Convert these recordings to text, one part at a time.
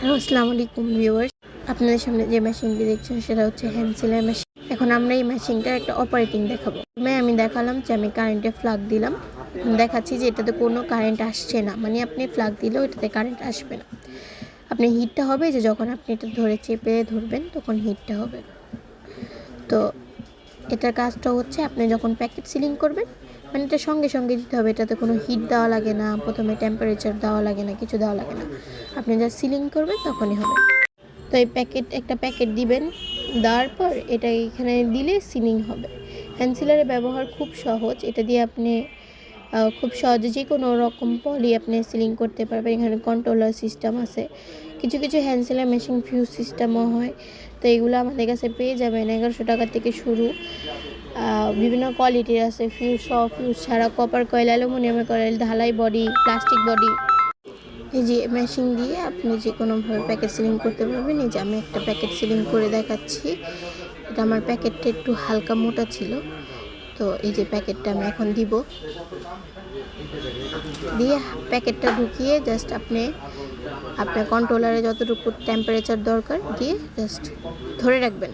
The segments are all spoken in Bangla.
হ্যালো, আসসালামু আলাইকুম ভিউয়ার্স। আপনাদের সামনে যে মেশিনটি দেখছেন সেটা হচ্ছে হ্যান্ড সেলাই মেশিন। এখন আমরা এই মেশিনটার একটা অপারেটিং দেখাবো। আমি দেখালাম যে আমি কারেন্টে প্লাগ দিলাম। এখন দেখাচ্ছি যে এটাতে কোনো কারেন্ট আসছে না, মানে আপনি প্লাগ দিলেও এটাতে কারেন্ট আসবে না। আপনি হিটটা হবে যে যখন আপনি এটা ধরে চেপে ধরবেন তখন হিটটা হবে। তো এটার কাজটা হচ্ছে আপনি যখন প্যাকেট সিলিং করবেন, মানে এটা সঙ্গে সঙ্গে দিতে হবে, এটাতে কোনো হিট দেওয়া লাগে না, প্রথমে টেম্পারেচার দেওয়া লাগে না, কিছু দেওয়া লাগে না। আপনি যা সিলিং করবেন তখনই হবে। তো এই একটা প্যাকেট দিবেন, দেওয়ার পর এটা এখানে দিলে সিলিং হবে। হ্যান্ড সিলারের ব্যবহার খুব সহজ। এটা দিয়ে আপনি খুব সহজে যে কোনো রকম পলি আপনি সিলিং করতে পারবেন। এখানে কন্ট্রোলার সিস্টেম আছে, কিছু কিছু হ্যান্ড সিলার মেশিন ফিউজ সিস্টেমও হয়। তো এগুলো আমাদের কাছে পেয়ে যাবেন 1100 টাকা থেকে শুরু। বিভিন্ন কোয়ালিটির আছে, ফিউজ সহ, ফিউজ ছাড়া, কপার কয়েল, অ্যালুমিনিয়ামের কয়েল, ঢালাই বডি, প্লাস্টিক বডি। এই যে মেশিন দিয়ে আপনি যে কোনোভাবে প্যাকেট সিলিং করতে পারবেন। এই যে আমি একটা প্যাকেট সিলিং করে দেখাচ্ছি। এটা আমার প্যাকেটটা একটু হালকা মোটা ছিল, তো এই যে প্যাকেটটা আমি এখন দিব। দিয়ে প্যাকেটটা ঢুকিয়ে জাস্ট আপনার কন্ট্রোলারে যতটুকু টেম্পারেচার দরকার দিয়ে জাস্ট ধরে রাখবেন।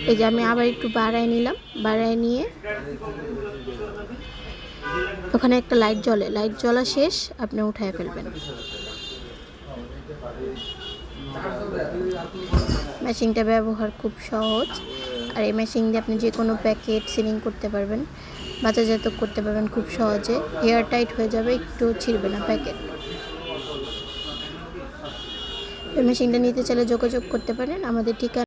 এই যে আমি আবার একটু বাড়ায় নিলাম, বাড়ায় নিয়ে ওখানে একটা লাইট জ্বলে, লাইট জ্বলা শেষ, আপনি উঠায় ফেলবেন। মেশিনটা ব্যবহার খুব সহজ। আর এই মেশিন দিয়ে আপনি যে কোনো প্যাকেট সিলিং করতে পারবেন, বাজারজাত করতে পারবেন খুব সহজে। এয়ার টাইট হয়ে যাবে, একটু ছিঁড়বে না প্যাকেট। এই মেশিনটা নিতে চাইলে যোগাযোগ করতে পারেন। আমাদের ঠিকানা